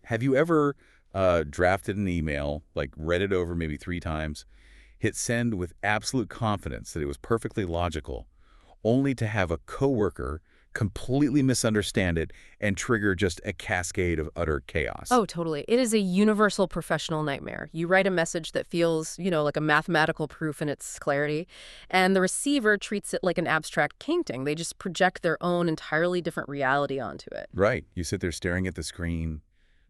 Have you ever drafted an email, like read it over maybe 3 times, hit send with absolute confidence that it was perfectly logical, only to have a coworker completely misunderstand it and trigger just a cascade of utter chaos? Oh, totally. It is a universal professional nightmare. You write a message that feels, like a mathematical proof in its clarity, and the receiver treats it like an abstract painting. They just project their own entirely different reality onto it. Right. You sit there staring at the screen,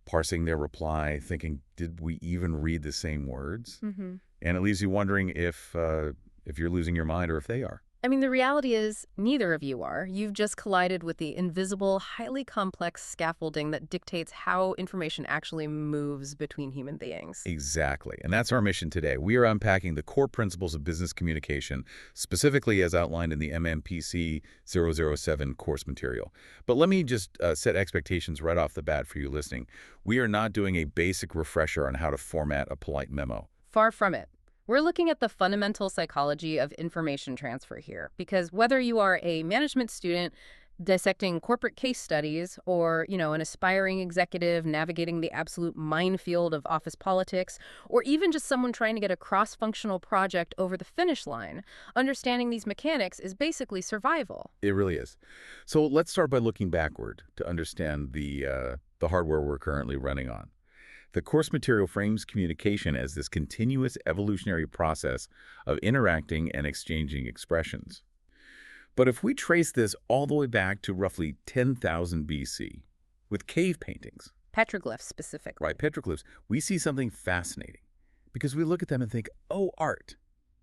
parsing their reply, thinking, did we even read the same words? Mm-hmm. And it leaves you wondering if you're losing your mind or if they are. I mean, the reality is neither of you are. You've just collided with the invisible, highly complex scaffolding that dictates how information actually moves between human beings. Exactly. And that's our mission today. We are unpacking the core principles of business communication, specifically as outlined in the MMPC-007 course material. But let me just set expectations right off the bat for you listening. We are not doing a basic refresher on how to format a polite memo. Far from it. We're looking at the fundamental psychology of information transfer here, because whether you are a management student dissecting corporate case studies or, an aspiring executive navigating the absolute minefield of office politics, or even just someone trying to get a cross-functional project over the finish line, understanding these mechanics is basically survival. It really is. So let's start by looking backward to understand the hardware we're currently running on. The course material frames communication as this continuous evolutionary process of interacting and exchanging expressions. But if we trace this all the way back to roughly 10,000 BC, with cave paintings, Petroglyphs specifically. right, petroglyphs, we see something fascinating because we look at them and think, oh, art.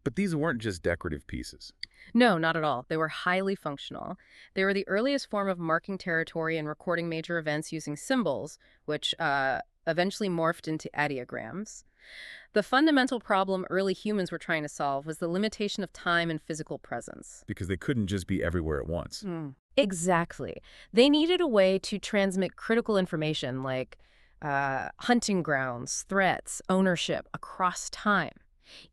But these weren't just decorative pieces. No, not at all. They were highly functional. They were the earliest form of marking territory and recording major events using symbols, which eventually morphed into adiagrams. The fundamental problem early humans were trying to solve was the limitation of time and physical presence. Because they couldn't just be everywhere at once. Exactly. They needed a way to transmit critical information like hunting grounds, threats, ownership across time,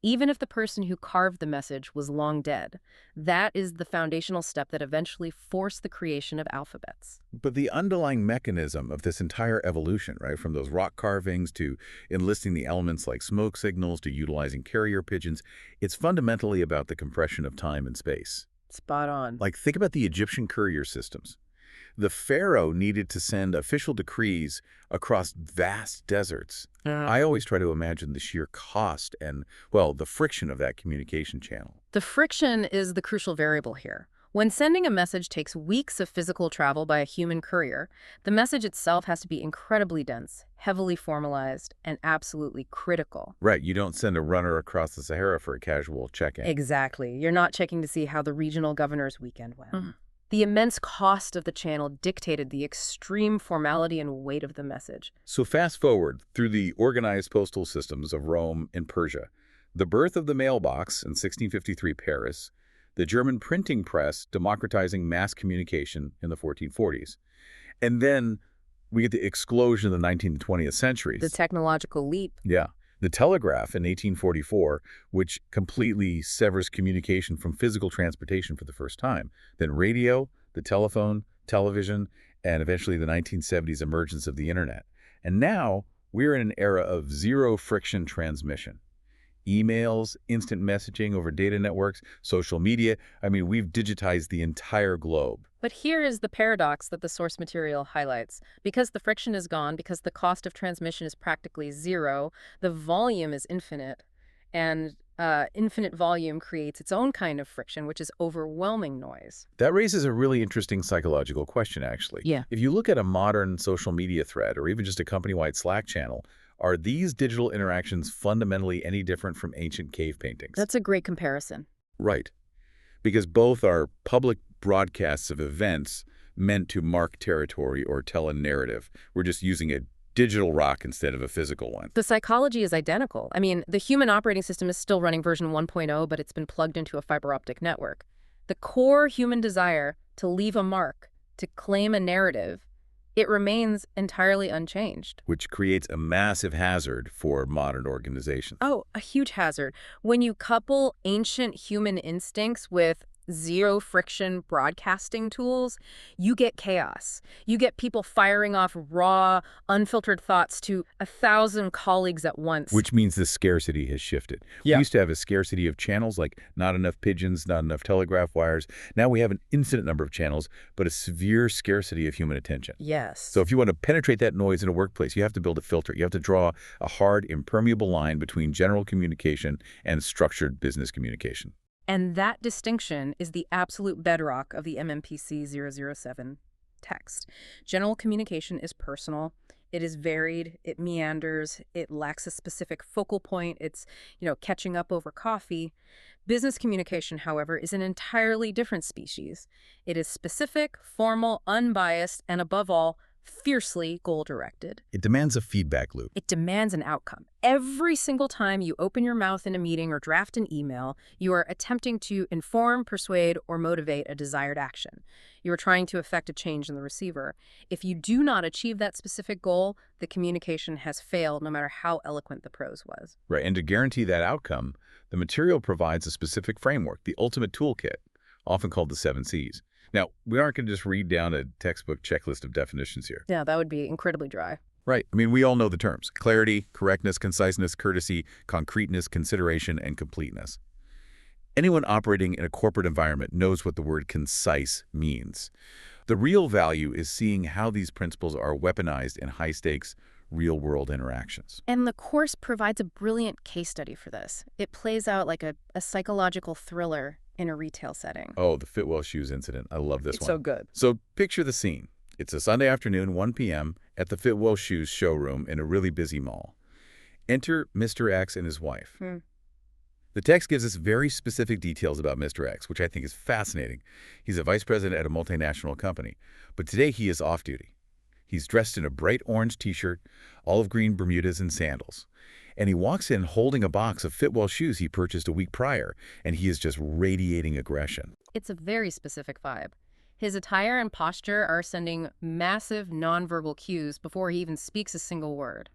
even if the person who carved the message was long dead. That is the foundational step that eventually forced the creation of alphabets. But the underlying mechanism of this entire evolution, right, from those rock carvings to enlisting the elements like smoke signals to utilizing carrier pigeons, it's fundamentally about the compression of time and space. Spot on. Like, think about the Egyptian courier systems. The pharaoh needed to send official decrees across vast deserts. I always try to imagine the sheer cost and, well, the friction of that communication channel. The friction is the crucial variable here. When sending a message takes weeks of physical travel by a human courier, the message itself has to be incredibly dense, heavily formalized, and absolutely critical. Right, you don't send a runner across the Sahara for a casual check-in. Exactly. You're not checking to see how the regional governor's weekend went. The immense cost of the channel dictated the extreme formality and weight of the message. So fast forward through the organized postal systems of Rome and Persia, the birth of the mailbox in 1653 Paris, the German printing press democratizing mass communication in the 1440s. And then we get the explosion of the 19th and 20th centuries. The technological leap. Yeah. The telegraph in 1844, which completely severs communication from physical transportation for the first time. Then radio, the telephone, television, and eventually the 1970s emergence of the internet. And now we're in an era of zero-friction transmission. Emails, instant messaging over data networks, social media. I mean, we've digitized the entire globe. But here is the paradox that the source material highlights. Because the friction is gone, because the cost of transmission is practically zero, the volume is infinite. And infinite volume creates its own kind of friction, which is overwhelming noise. That raises a really interesting psychological question, actually. Yeah. If you look at a modern social media thread or even just a company-wide Slack channel, are these digital interactions fundamentally any different from ancient cave paintings? That's a great comparison. Right. Because both are public broadcasts of events meant to mark territory or tell a narrative. We're just using a digital rock instead of a physical one. The psychology is identical. I mean, the human operating system is still running version 1.0, but it's been plugged into a fiber optic network. The core human desire to leave a mark, to claim a narrative, it remains entirely unchanged. Which creates a massive hazard for modern organizations. Oh, a huge hazard. When you couple ancient human instincts with zero-friction broadcasting tools, you get chaos. You get people firing off raw, unfiltered thoughts to 1,000 colleagues at once. Which means the scarcity has shifted. We Yeah. used to have a scarcity of channels, like not enough pigeons, not enough telegraph wires. Now we have an infinite number of channels, but a severe scarcity of human attention. Yes. So if you want to penetrate that noise in a workplace, you have to build a filter. You have to draw a hard, impermeable line between general communication and structured business communication. And that distinction is the absolute bedrock of the MMPC-007 text. General communication is personal. It is varied. It meanders. It lacks a specific focal point. It's, catching up over coffee. Business communication, however, is an entirely different species. It is specific, formal, unbiased, and above all, fiercely goal-directed. It demands a feedback loop. It demands an outcome. Every single time you open your mouth in a meeting or draft an email, you are attempting to inform, persuade, or motivate a desired action. You are trying to effect a change in the receiver. If you do not achieve that specific goal, the communication has failed, no matter how eloquent the prose was. Right, and to guarantee that outcome, the material provides a specific framework, the ultimate toolkit, often called the 7 C's. Now, we aren't going to just read down a textbook checklist of definitions here. Yeah, that would be incredibly dry. Right. I mean, we all know the terms: clarity, correctness, conciseness, courtesy, concreteness, consideration, and completeness. Anyone operating in a corporate environment knows what the word concise means. The real value is seeing how these principles are weaponized in high-stakes, real-world interactions. And the course provides a brilliant case study for this. It plays out like a psychological thriller in a retail setting. Oh, the Fitwell shoes incident. I love this It's one. so good. So picture the scene. It's a Sunday afternoon, 1 p.m., at the Fitwell Shoes showroom in a really busy mall. Enter Mr. X and his wife. The text gives us very specific details about Mr. X, which I think is fascinating. He's a vice president at a multinational company, but today he is off-duty. He's dressed in a bright orange t-shirt, olive green Bermudas, and sandals. And he walks in holding a box of Fitwell shoes he purchased a week prior, and he is just radiating aggression. It's a very specific vibe. His attire and posture are sending massive nonverbal cues before he even speaks a single word.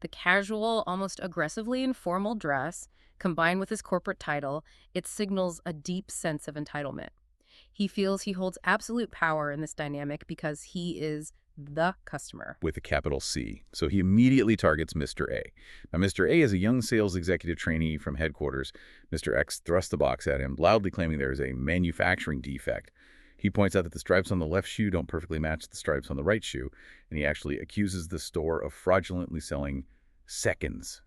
The casual, almost aggressively informal dress, combined with his corporate title, it signals a deep sense of entitlement. He feels he holds absolute power in this dynamic because he is the customer. With a capital C. So he immediately targets Mr. A. Now, Mr. A is a young sales executive trainee from headquarters. Mr. X thrusts the box at him, loudly claiming there is a manufacturing defect. He points out that the stripes on the left shoe don't perfectly match the stripes on the right shoe, and he actually accuses the store of fraudulently selling seconds,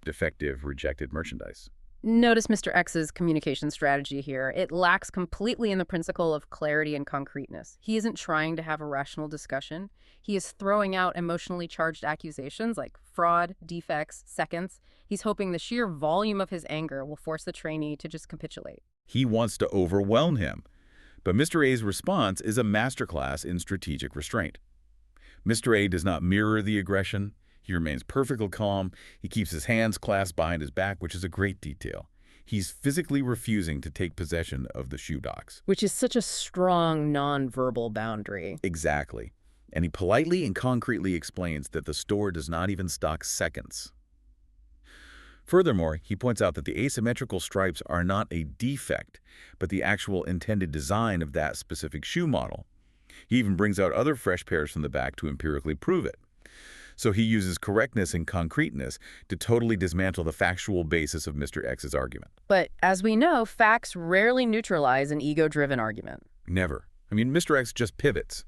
defective, rejected merchandise. Notice Mr. X's communication strategy here. It lacks completely in the principle of clarity and concreteness. He isn't trying to have a rational discussion. He is throwing out emotionally charged accusations like fraud, defects, seconds. He's hoping the sheer volume of his anger will force the trainee to just capitulate. He wants to overwhelm him. But Mr. A's response is a masterclass in strategic restraint. Mr. A does not mirror the aggression. He remains perfectly calm. He keeps his hands clasped behind his back, which is a great detail. He's physically refusing to take possession of the shoe docks. Which is such a strong nonverbal boundary. Exactly. And he politely and concretely explains that the store does not even stock seconds. Furthermore, he points out that the asymmetrical stripes are not a defect, but the actual intended design of that specific shoe model. He even brings out other fresh pairs from the back to empirically prove it. So he uses correctness and concreteness to totally dismantle the factual basis of Mr. X's argument. But as we know, facts rarely neutralize an ego-driven argument. Never. I mean, Mr. X just pivots.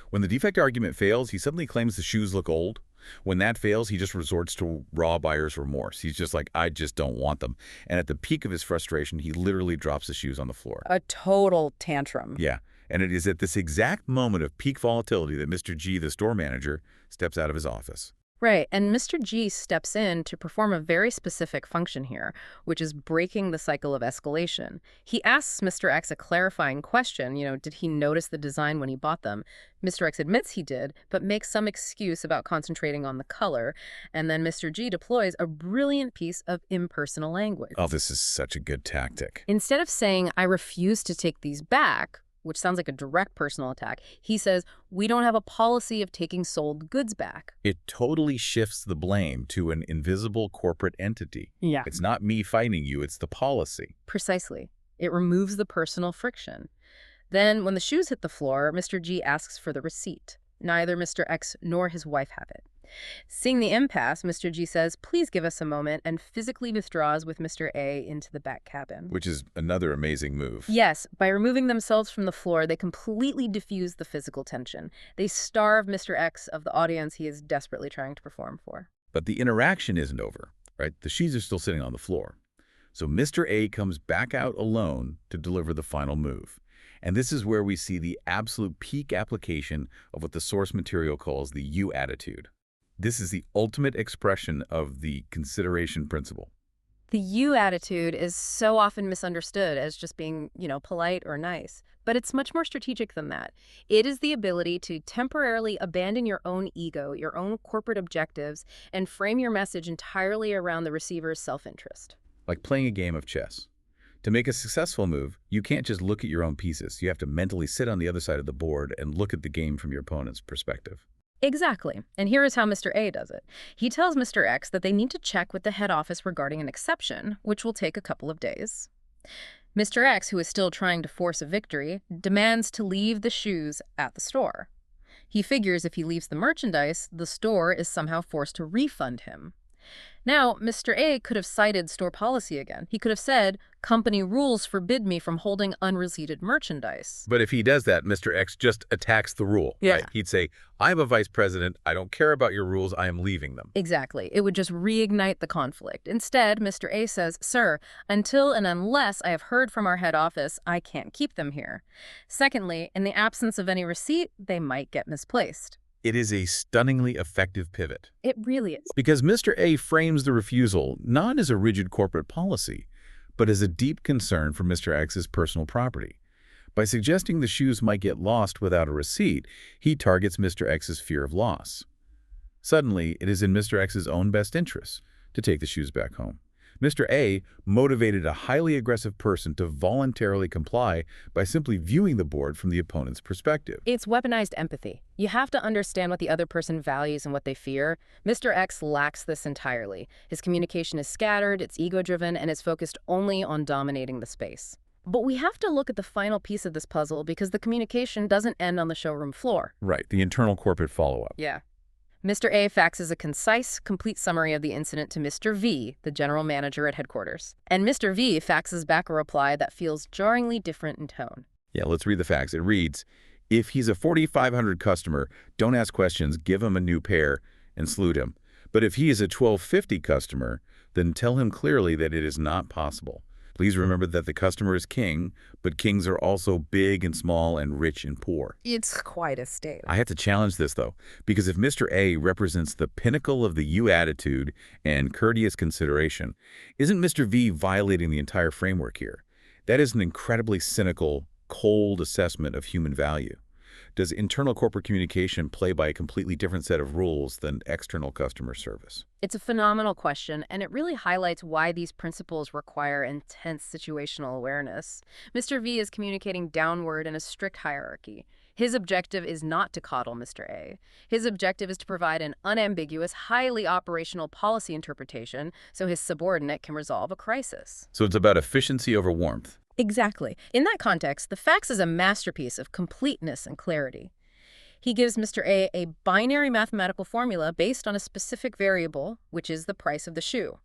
When the defect argument fails, he suddenly claims the shoes look old. When that fails, he just resorts to raw buyer's remorse. He's just like, I just don't want them. And at the peak of his frustration, he literally drops the shoes on the floor. A total tantrum. Yeah. And it is at this exact moment of peak volatility that Mr. G, the store manager, steps out of his office. Right, and Mr. G steps in to perform a very specific function here, which is breaking the cycle of escalation. He asks Mr. X a clarifying question, did he notice the design when he bought them? Mr. X admits he did, but makes some excuse about concentrating on the color, and then Mr. G deploys a brilliant piece of impersonal language. Oh, this is such a good tactic. Instead of saying, I refuse to take these back, which sounds like a direct personal attack, he says, we don't have a policy of taking sold goods back. It totally shifts the blame to an invisible corporate entity. Yeah. It's not me fighting you, it's the policy. Precisely. It removes the personal friction. Then, when the shoes hit the floor, Mr. G asks for the receipt. Neither Mr. X nor his wife have it. Seeing the impasse, Mr. G says, "Please give us a moment," and physically withdraws with Mr. A into the back cabin. Which is another amazing move. Yes, by removing themselves from the floor, they completely diffuse the physical tension. They starve Mr. X of the audience he is desperately trying to perform for. But the interaction isn't over, right? The shoes are still sitting on the floor. So Mr. A comes back out alone to deliver the final move. And this is where we see the absolute peak application of what the source material calls the you attitude. This is the ultimate expression of the consideration principle. The you attitude is so often misunderstood as just being, polite or nice. But it's much more strategic than that. It is the ability to temporarily abandon your own ego, your own corporate objectives, and frame your message entirely around the receiver's self-interest. Like playing a game of chess. To make a successful move, you can't just look at your own pieces. You have to mentally sit on the other side of the board and look at the game from your opponent's perspective. Exactly. And here is how Mr. A does it. He tells Mr. X that they need to check with the head office regarding an exception, which will take a couple of days. Mr. X, who is still trying to force a victory, demands to leave the shoes at the store. He figures if he leaves the merchandise, the store is somehow forced to refund him. Now, Mr. A could have cited store policy again. He could have said, "Company rules forbid me from holding unreceipted merchandise." But if he does that, Mr. X just attacks the rule. Yeah. Right? He'd say, "I'm a vice president. I don't care about your rules. I am leaving them." Exactly. It would just reignite the conflict. Instead, Mr. A says, "Sir, until and unless I have heard from our head office, I can't keep them here. Secondly, in the absence of any receipt, they might get misplaced." It is a stunningly effective pivot. It really is. Because Mr. A frames the refusal not as a rigid corporate policy, but as a deep concern for Mr. X's personal property. By suggesting the shoes might get lost without a receipt, he targets Mr. X's fear of loss. Suddenly, it is in Mr. X's own best interest to take the shoes back home. Mr. A motivated a highly aggressive person to voluntarily comply by simply viewing the board from the opponent's perspective. It's weaponized empathy. You have to understand what the other person values and what they fear. Mr. X lacks this entirely. His communication is scattered, it's ego-driven, and is focused only on dominating the space. But we have to look at the final piece of this puzzle because the communication doesn't end on the showroom floor. Right, the internal corporate follow-up. Yeah. Mr. A faxes a concise, complete summary of the incident to Mr. V, the general manager at headquarters. And Mr. V faxes back a reply that feels jarringly different in tone. Yeah, let's read the fax. It reads, "If he's a 4,500 customer, don't ask questions, give him a new pair, and salute him. But if he is a 1,250 customer, then tell him clearly that it is not possible. Please remember that the customer is king, but kings are also big and small and rich and poor." It's quite a statement. I have to challenge this, though, because if Mr. A represents the pinnacle of the you attitude and courteous consideration, isn't Mr. V violating the entire framework here? That is an incredibly cynical, cold assessment of human value. Does internal corporate communication play by a completely different set of rules than external customer service? It's a phenomenal question, and it really highlights why these principles require intense situational awareness. Mr. V is communicating downward in a strict hierarchy. His objective is not to coddle Mr. A. His objective is to provide an unambiguous, highly operational policy interpretation so his subordinate can resolve a crisis. So it's about efficiency over warmth. Exactly. In that context, the fax is a masterpiece of completeness and clarity. He gives Mr. A binary mathematical formula based on a specific variable, which is the price of the shoe.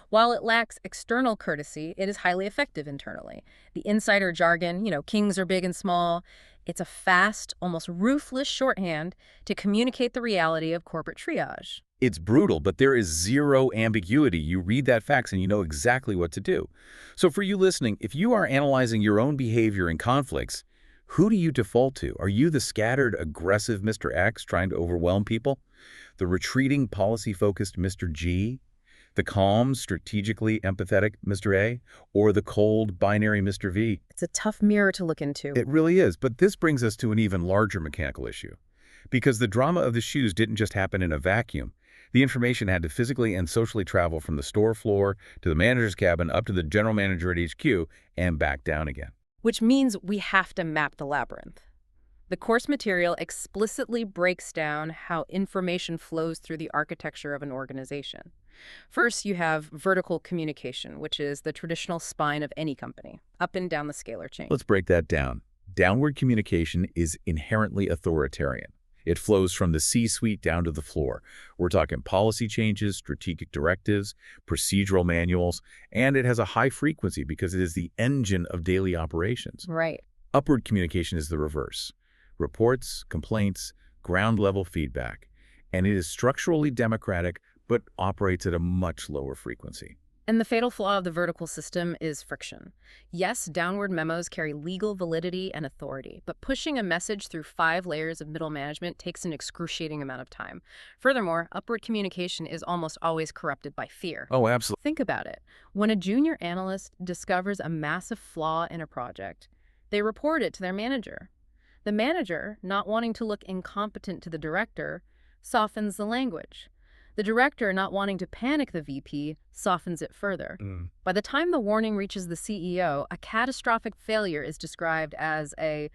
While it lacks external courtesy, it is highly effective internally. The insider jargon, kings are big and small, it's a fast, almost ruthless shorthand to communicate the reality of corporate triage. It's brutal, but there is zero ambiguity. You read that fax and you know exactly what to do. So for you listening, if you are analyzing your own behavior in conflicts, who do you default to? Are you the scattered, aggressive Mr. X trying to overwhelm people? The retreating, policy-focused Mr. G? The calm, strategically empathetic Mr. A? Or the cold, binary Mr. V? It's a tough mirror to look into. It really is, but this brings us to an even larger mechanical issue. Because the drama of the shoes didn't just happen in a vacuum. The information had to physically and socially travel from the store floor to the manager's cabin up to the general manager at HQ and back down again. Which means we have to map the labyrinth. The course material explicitly breaks down how information flows through the architecture of an organization. First, you have vertical communication, which is the traditional spine of any company, up and down the scalar chain. Let's break that down. Downward communication is inherently authoritarian. It flows from the C-suite down to the floor. We're talking policy changes, strategic directives, procedural manuals, and it has a high frequency because it is the engine of daily operations. Right. Upward communication is the reverse. Reports, complaints, ground-level feedback. And it is structurally democratic, but operates at a much lower frequency. And the fatal flaw of the vertical system is friction. Yes, downward memos carry legal validity and authority, but pushing a message through 5 layers of middle management takes an excruciating amount of time. Furthermore, upward communication is almost always corrupted by fear. Oh, absolutely. Think about it. When a junior analyst discovers a massive flaw in a project, they report it to their manager. The manager, not wanting to look incompetent to the director, softens the language. The director, not wanting to panic the VP, softens it further. By the time the warning reaches the CEO, a catastrophic failure is described as a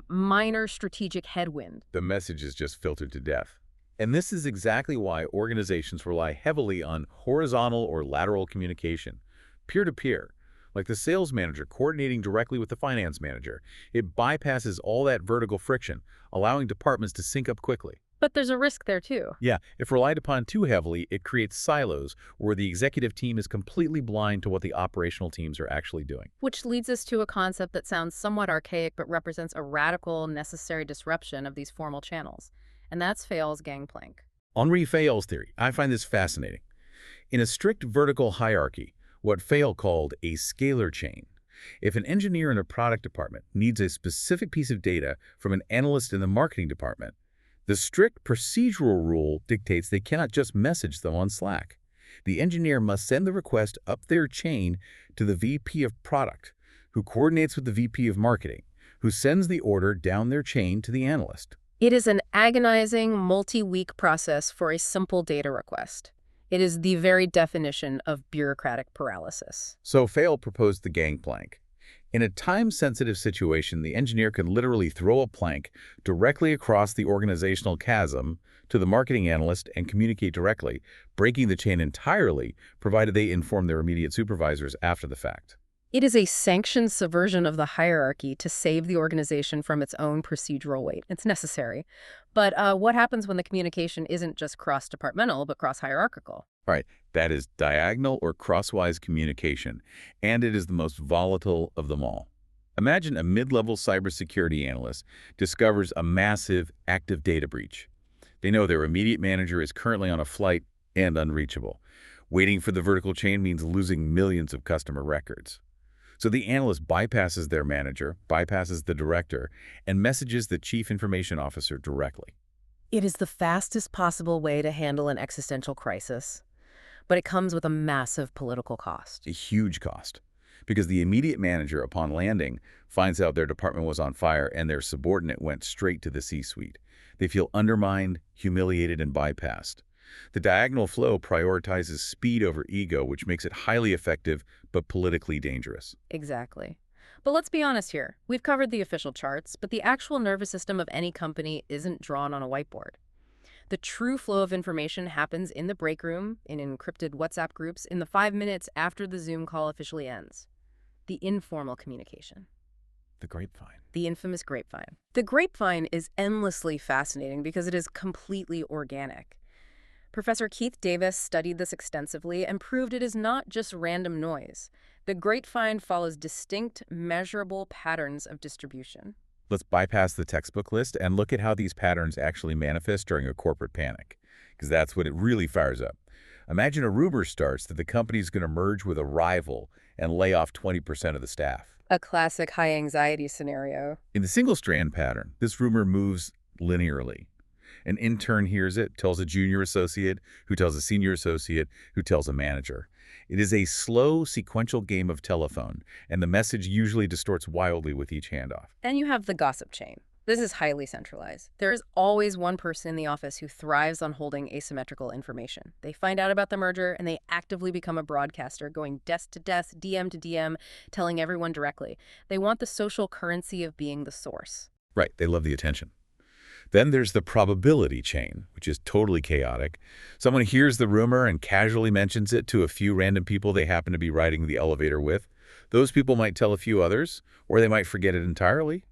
minor strategic headwind. The message is just filtered to death. And this is exactly why organizations rely heavily on horizontal or lateral communication, peer-to-peer, like the sales manager coordinating directly with the finance manager. It bypasses all that vertical friction, allowing departments to sync up quickly. But there's a risk there, too. Yeah, if relied upon too heavily, it creates silos where the executive team is completely blind to what the operational teams are actually doing. Which leads us to a concept that sounds somewhat archaic but represents a radical, necessary disruption of these formal channels. And that's Fayol's gangplank. Henri Fayol's theory. I find this fascinating. In a strict vertical hierarchy, what Fayol called a scalar chain, if an engineer in a product department needs a specific piece of data from an analyst in the marketing department, the strict procedural rule dictates they cannot just message them on Slack. The engineer must send the request up their chain to the VP of product, who coordinates with the VP of marketing, who sends the order down their chain to the analyst. It is an agonizing, multi-week process for a simple data request. It is the very definition of bureaucratic paralysis. So Fayol proposed the gangplank. In a time-sensitive situation, the engineer can literally throw a plank directly across the organizational chasm to the marketing analyst and communicate directly, breaking the chain entirely, provided they inform their immediate supervisors after the fact. It is a sanctioned subversion of the hierarchy to save the organization from its own procedural weight. It's necessary. But what happens when the communication isn't just cross-departmental, but cross-hierarchical? All right, that is diagonal or crosswise communication, and it is the most volatile of them all. Imagine a mid-level cybersecurity analyst discovers a massive active data breach. They know their immediate manager is currently on a flight and unreachable. Waiting for the vertical chain means losing millions of customer records. So the analyst bypasses their manager, bypasses the director, and messages the chief information officer directly. It is the fastest possible way to handle an existential crisis, but it comes with a massive political cost. A huge cost. Because the immediate manager, upon landing, finds out their department was on fire and their subordinate went straight to the C-suite. They feel undermined, humiliated, and bypassed. The diagonal flow prioritizes speed over ego, which makes it highly effective but politically dangerous. Exactly. But let's be honest here. We've covered the official charts, but the actual nervous system of any company isn't drawn on a whiteboard. The true flow of information happens in the break room, in encrypted WhatsApp groups, in the 5 minutes after the Zoom call officially ends. The informal communication. The grapevine. The infamous grapevine. The grapevine is endlessly fascinating because it is completely organic. Professor Keith Davis studied this extensively and proved it is not just random noise. The grapevine follows distinct, measurable patterns of distribution. Let's bypass the textbook list and look at how these patterns actually manifest during a corporate panic, because that's when it really fires up. Imagine a rumor starts that the company's going to merge with a rival and lay off 20% of the staff. A classic high-anxiety scenario. In the single-strand pattern, this rumor moves linearly. An intern hears it, tells a junior associate, who tells a senior associate, who tells a manager. It is a slow, sequential game of telephone, and the message usually distorts wildly with each handoff. Then you have the gossip chain. This is highly centralized. There is always one person in the office who thrives on holding asymmetrical information. They find out about the merger, and they actively become a broadcaster, going desk to desk, DM to DM, telling everyone directly. They want the social currency of being the source. Right, they love the attention. Then there's the probability chain, which is totally chaotic. Someone hears the rumor and casually mentions it to a few random people they happen to be riding the elevator with. Those people might tell a few others, or they might forget it entirely.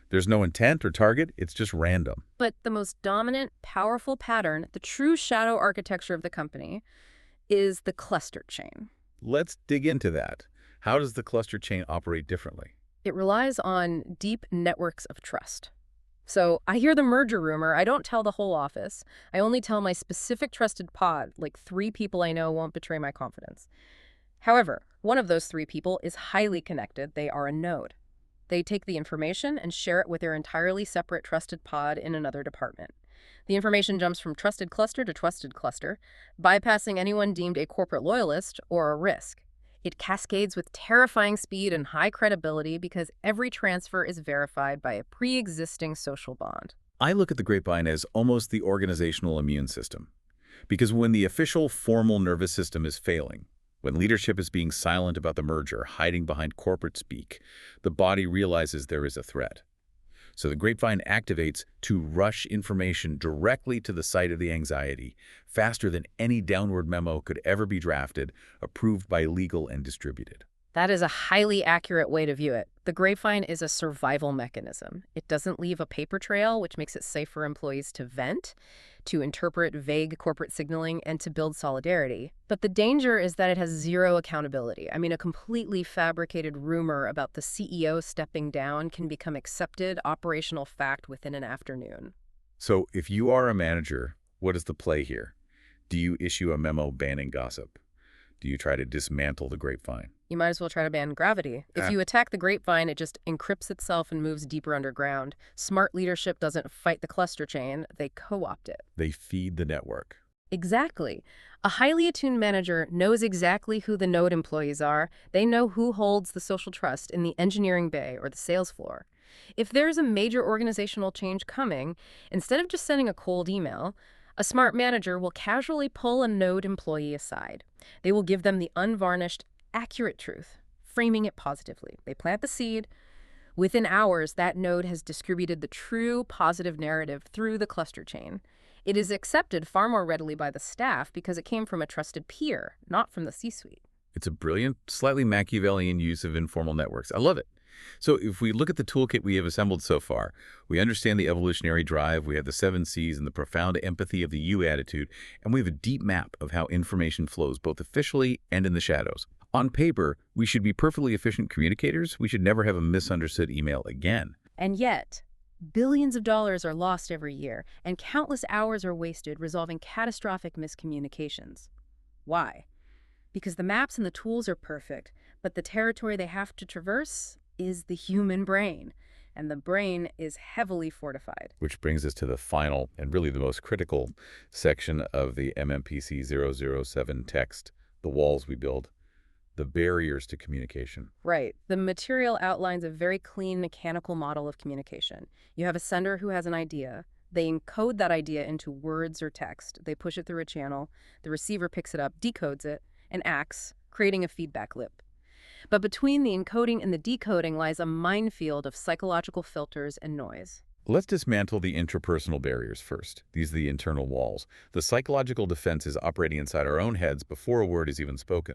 There's no intent or target, it's just random. But the most dominant, powerful pattern, the true shadow architecture of the company, is the cluster chain. Let's dig into that. How does the cluster chain operate differently? It relies on deep networks of trust. So I hear the merger rumor. I don't tell the whole office. I only tell my specific trusted pod, like 3 people I know won't betray my confidence. However, one of those 3 people is highly connected. They are a node. They take the information and share it with their entirely separate trusted pod in another department. The information jumps from trusted cluster to trusted cluster, bypassing anyone deemed a corporate loyalist or a risk. It cascades with terrifying speed and high credibility because every transfer is verified by a pre-existing social bond. I look at the grapevine as almost the organizational immune system. Because when the official formal nervous system is failing, when leadership is being silent about the merger, hiding behind corporate speak, the body realizes there is a threat. So the grapevine activates to rush information directly to the site of the anxiety, faster than any downward memo could ever be drafted, approved by legal, and distributed. That is a highly accurate way to view it. The grapevine is a survival mechanism. It doesn't leave a paper trail, which makes it safe for employees to vent, to interpret vague corporate signaling, and to build solidarity. But the danger is that it has zero accountability. I mean, a completely fabricated rumor about the CEO stepping down can become accepted operational fact within an afternoon. So if you are a manager, what is the play here? Do you issue a memo banning gossip? Do you try to dismantle the grapevine? You might as well try to ban gravity. If you attack the grapevine, it just encrypts itself and moves deeper underground. Smart leadership doesn't fight the cluster chain, they co-opt it. They feed the network. Exactly. A highly attuned manager knows exactly who the node employees are. They know who holds the social trust in the engineering bay or the sales floor. If there's a major organizational change coming, instead of just sending a cold email, a smart manager will casually pull a node employee aside. They will give them the unvarnished, accurate truth, framing it positively. They plant the seed. Within hours, that node has distributed the true positive narrative through the cluster chain. It is accepted far more readily by the staff because it came from a trusted peer, not from the C-suite. It's a brilliant, slightly Machiavellian use of informal networks. I love it. So if we look at the toolkit we have assembled so far, we understand the evolutionary drive, we have the 7 C's and the profound empathy of the you attitude, and we have a deep map of how information flows both officially and in the shadows. On paper, we should be perfectly efficient communicators. We should never have a misunderstood email again. And yet, billions of dollars are lost every year, and countless hours are wasted resolving catastrophic miscommunications. Why? Because the maps and the tools are perfect, but the territory they have to traverse is the human brain, and the brain is heavily fortified. Which brings us to the final and really the most critical section of the MMPC-007 text, the walls we build, the barriers to communication. Right. The material outlines a very clean mechanical model of communication. You have a sender who has an idea. They encode that idea into words or text. They push it through a channel. The receiver picks it up, decodes it, and acts, creating a feedback loop. But between the encoding and the decoding lies a minefield of psychological filters and noise. Let's dismantle the interpersonal barriers first. These are the internal walls. The psychological defenses operating inside our own heads before a word is even spoken.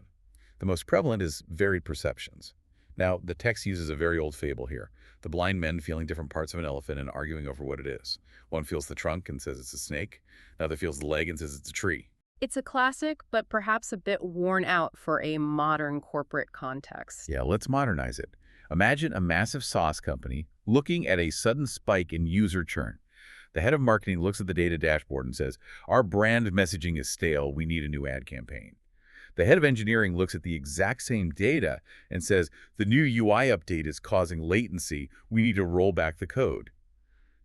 The most prevalent is varied perceptions. Now, the text uses a very old fable here. The blind men feeling different parts of an elephant and arguing over what it is. One feels the trunk and says it's a snake. Another feels the leg and says it's a tree. It's a classic, but perhaps a bit worn out for a modern corporate context. Yeah, let's modernize it. Imagine a massive sauce company looking at a sudden spike in user churn. The head of marketing looks at the data dashboard and says, "Our brand messaging is stale. We need a new ad campaign." The head of engineering looks at the exact same data and says, "The new UI update is causing latency. We need to roll back the code."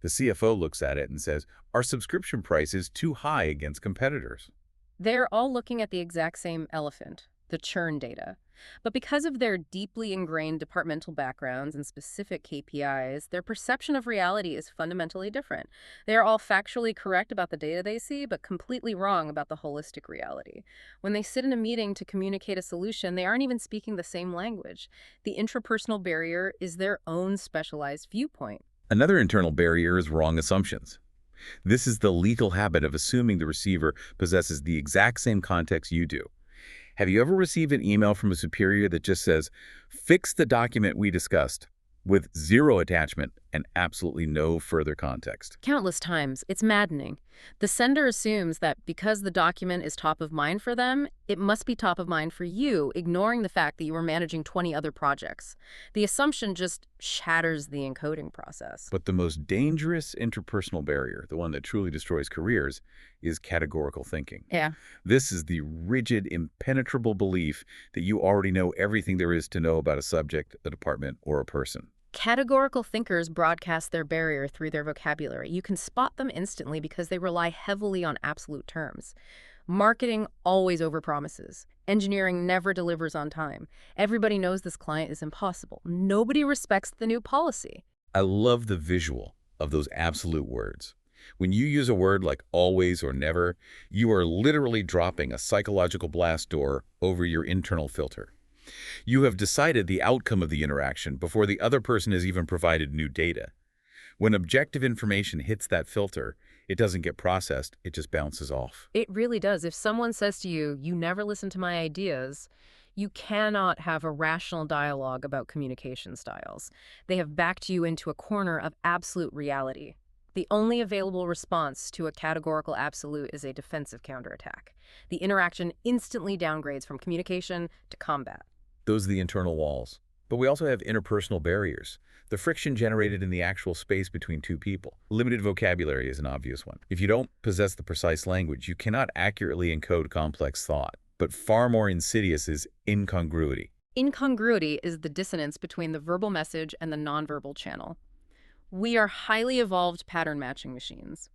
The CFO looks at it and says, "Our subscription price is too high against competitors." They're all looking at the exact same elephant, the churn data. But because of their deeply ingrained departmental backgrounds and specific KPIs, their perception of reality is fundamentally different. They are all factually correct about the data they see, but completely wrong about the holistic reality. When they sit in a meeting to communicate a solution, they aren't even speaking the same language. The intrapersonal barrier is their own specialized viewpoint. Another internal barrier is wrong assumptions. This is the legal habit of assuming the receiver possesses the exact same context you do. Have you ever received an email from a superior that just says, "Fix the document we discussed," with zero attachment and absolutely no further context? Countless times. It's maddening. The sender assumes that because the document is top of mind for them, it must be top of mind for you, ignoring the fact that you are managing 20 other projects. The assumption just shatters the encoding process. But the most dangerous interpersonal barrier, the one that truly destroys careers, is categorical thinking. Yeah. This is the rigid, impenetrable belief that you already know everything there is to know about a subject, a department, or a person. Categorical thinkers broadcast their barrier through their vocabulary. You can spot them instantly because they rely heavily on absolute terms. Marketing always overpromises. Engineering never delivers on time. Everybody knows this client is impossible. Nobody respects the new policy. I love the visual of those absolute words. When you use a word like always or never, you are literally dropping a psychological blast door over your internal filter. You have decided the outcome of the interaction before the other person has even provided new data. When objective information hits that filter, it doesn't get processed, it just bounces off. It really does. If someone says to you, "You never listen to my ideas," you cannot have a rational dialogue about communication styles. They have backed you into a corner of absolute reality. The only available response to a categorical absolute is a defensive counterattack. The interaction instantly downgrades from communication to combat. Those are the internal walls. But we also have interpersonal barriers, the friction generated in the actual space between two people. Limited vocabulary is an obvious one. If you don't possess the precise language, you cannot accurately encode complex thought. But far more insidious is incongruity. Incongruity is the dissonance between the verbal message and the nonverbal channel. We are highly evolved pattern matching machines.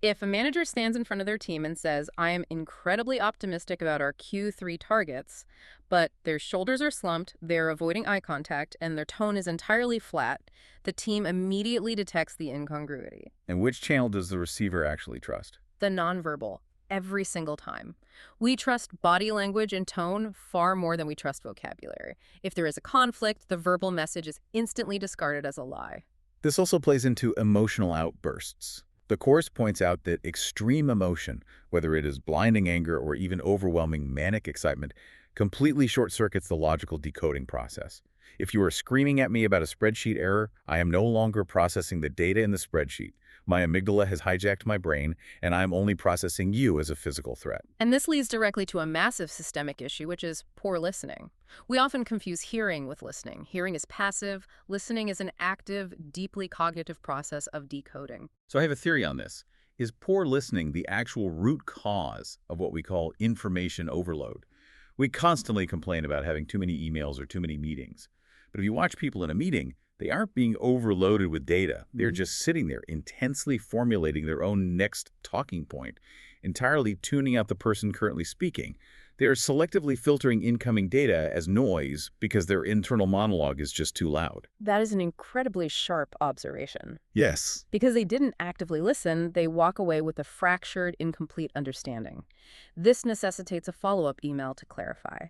If a manager stands in front of their team and says, "I am incredibly optimistic about our Q3 targets," but their shoulders are slumped, they're avoiding eye contact, and their tone is entirely flat, the team immediately detects the incongruity. And which channel does the receiver actually trust? The nonverbal, every single time. We trust body language and tone far more than we trust vocabulary. If there is a conflict, the verbal message is instantly discarded as a lie. This also plays into emotional outbursts. The course points out that extreme emotion, whether it is blinding anger or even overwhelming manic excitement, completely short-circuits the logical decoding process. If you are screaming at me about a spreadsheet error, I am no longer processing the data in the spreadsheet. My amygdala has hijacked my brain, and I am only processing you as a physical threat. And this leads directly to a massive systemic issue, which is poor listening. We often confuse hearing with listening. Hearing is passive. Listening is an active, deeply cognitive process of decoding. So I have a theory on this. Is poor listening the actual root cause of what we call information overload? We constantly complain about having too many emails or too many meetings. But if you watch people in a meeting, they aren't being overloaded with data. They're just sitting there intensely formulating their own next talking point, entirely tuning out the person currently speaking. They are selectively filtering incoming data as noise because their internal monologue is just too loud. That is an incredibly sharp observation. Yes. Because they didn't actively listen, they walk away with a fractured, incomplete understanding. This necessitates a follow-up email to clarify.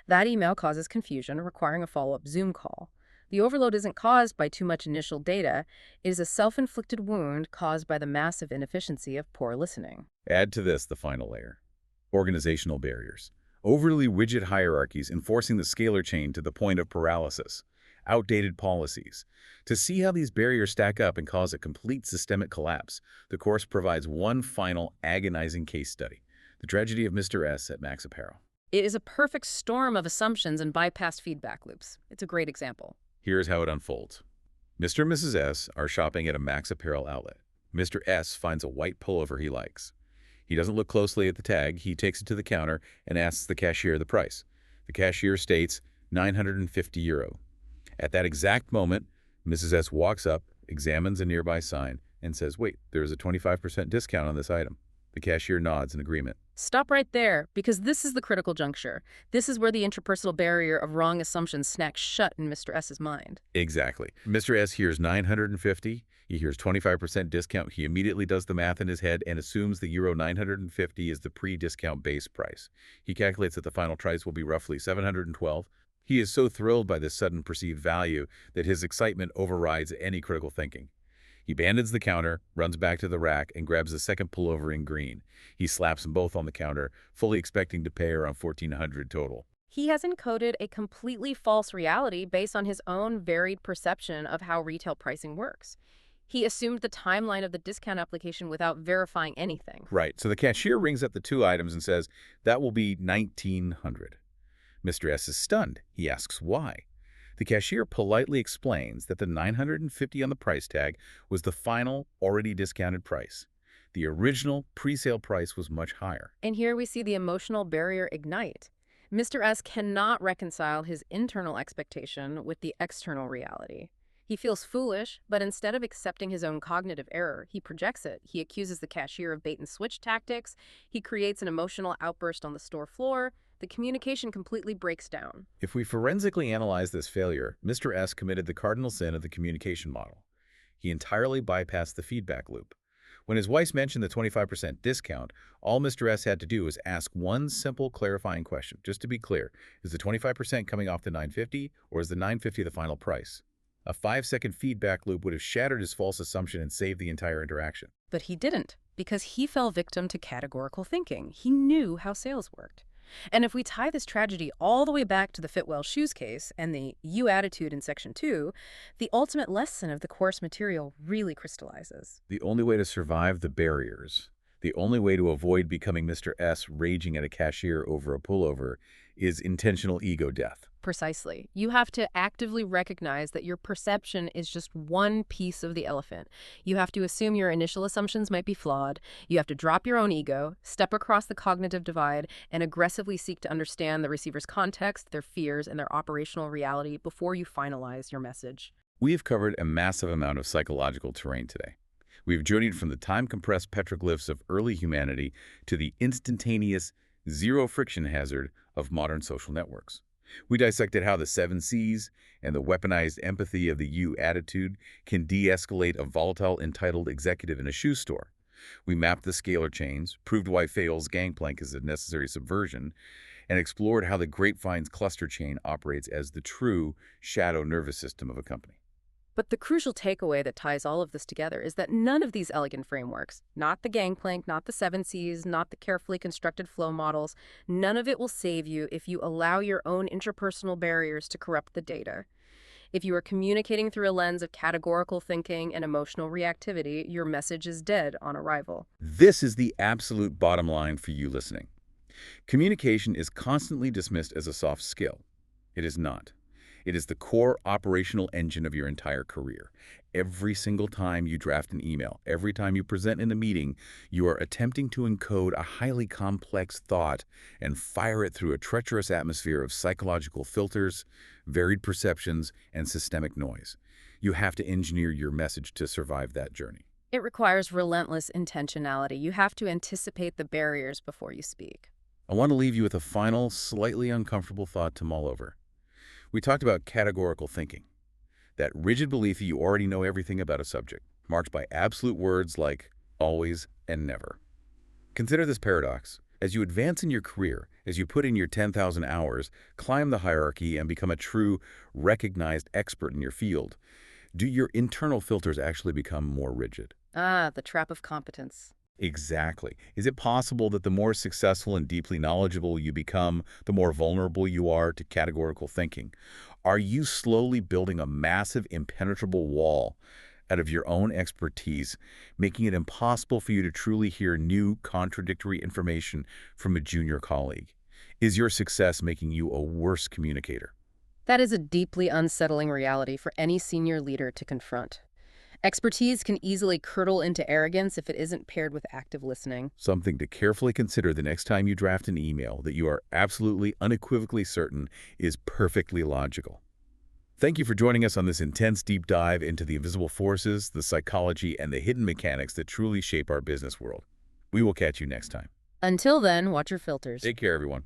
That email causes confusion, requiring a follow-up Zoom call. The overload isn't caused by too much initial data. It is a self-inflicted wound caused by the massive inefficiency of poor listening. Add to this the final layer. Organizational barriers. Overly rigid hierarchies enforcing the scalar chain to the point of paralysis. Outdated policies. To see how these barriers stack up and cause a complete systemic collapse, the course provides one final agonizing case study. The tragedy of Mr. S at Max Apparel. It is a perfect storm of assumptions and bypassed feedback loops. It's a great example. Here's how it unfolds. Mr. and Mrs. S are shopping at a Max Apparel outlet. Mr. S finds a white pullover he likes. He doesn't look closely at the tag. He takes it to the counter and asks the cashier the price. The cashier states €950. At that exact moment, Mrs. S walks up, examines a nearby sign, and says, "Wait, there is a 25% discount on this item." The cashier nods in agreement. Stop right there, because this is the critical juncture. This is where the interpersonal barrier of wrong assumptions snacks shut in Mr. S's mind. Exactly. Mr. S hears 950. He hears 25% discount. He immediately does the math in his head and assumes the euro 950 is the pre-discount base price. He calculates that the final price will be roughly 712. He is so thrilled by this sudden perceived value that his excitement overrides any critical thinking. He abandons the counter, runs back to the rack, and grabs the second pullover in green. He slaps them both on the counter, fully expecting to pay around $1,400 total. He has encoded a completely false reality based on his own varied perception of how retail pricing works. He assumed the timeline of the discount application without verifying anything. Right, so the cashier rings up the two items and says, "That will be $1,900. Mr. S is stunned. He asks why. The cashier politely explains that the $950 on the price tag was the final, already discounted price. The original pre-sale price was much higher. And here we see the emotional barrier ignite. Mr. S cannot reconcile his internal expectation with the external reality. He feels foolish, but instead of accepting his own cognitive error, he projects it. He accuses the cashier of bait-and-switch tactics. He creates an emotional outburst on the store floor. The communication completely breaks down. If we forensically analyze this failure, Mr. S committed the cardinal sin of the communication model. He entirely bypassed the feedback loop. When his wife mentioned the 25% discount, all Mr. S had to do was ask one simple clarifying question. Just to be clear, is the 25% coming off the $950 or is the $950 the final price? A 5-second feedback loop would have shattered his false assumption and saved the entire interaction. But he didn't, because he fell victim to categorical thinking. He knew how sales worked. And if we tie this tragedy all the way back to the Fitwell shoes case and the you attitude in Section 2, the ultimate lesson of the course material really crystallizes. The only way to survive the barriers, the only way to avoid becoming Mr. S raging at a cashier over a pullover, is intentional ego death. Precisely. You have to actively recognize that your perception is just one piece of the elephant. You have to assume your initial assumptions might be flawed. You have to drop your own ego, step across the cognitive divide, and aggressively seek to understand the receiver's context, their fears, and their operational reality before you finalize your message. We have covered a massive amount of psychological terrain today. We've journeyed from the time-compressed petroglyphs of early humanity to the instantaneous, zero-friction hazard of modern social networks. We dissected how the 7 C's and the weaponized empathy of the you attitude can de-escalate a volatile, entitled executive in a shoe store. We mapped the scalar chains, proved why Fayol's gangplank is a necessary subversion, and explored how the grapevine's cluster chain operates as the true shadow nervous system of a company. But the crucial takeaway that ties all of this together is that none of these elegant frameworks, not the gangplank, not the 7 C's, not the carefully constructed flow models, none of it will save you if you allow your own interpersonal barriers to corrupt the data. If you are communicating through a lens of categorical thinking and emotional reactivity, your message is dead on arrival. This is the absolute bottom line for you listening. Communication is constantly dismissed as a soft skill. It is not. It is the core operational engine of your entire career. Every single time you draft an email, every time you present in a meeting, you are attempting to encode a highly complex thought and fire it through a treacherous atmosphere of psychological filters, varied perceptions, and systemic noise. You have to engineer your message to survive that journey. It requires relentless intentionality. You have to anticipate the barriers before you speak. I want to leave you with a final, slightly uncomfortable thought to mull over. We talked about categorical thinking, that rigid belief that you already know everything about a subject, marked by absolute words like always and never. Consider this paradox. As you advance in your career, as you put in your 10,000 hours, climb the hierarchy, and become a true, recognized expert in your field, do your internal filters actually become more rigid? Ah, the trap of competence. Exactly. Is it possible that the more successful and deeply knowledgeable you become, the more vulnerable you are to categorical thinking? Are you slowly building a massive, impenetrable wall out of your own expertise, making it impossible for you to truly hear new, contradictory information from a junior colleague? Is your success making you a worse communicator? That is a deeply unsettling reality for any senior leader to confront. Expertise can easily curdle into arrogance if it isn't paired with active listening. Something to carefully consider the next time you draft an email that you are absolutely, unequivocally certain is perfectly logical. Thank you for joining us on this intense deep dive into the invisible forces, the psychology, and the hidden mechanics that truly shape our business world. We will catch you next time. Until then, watch your filters. Take care, everyone.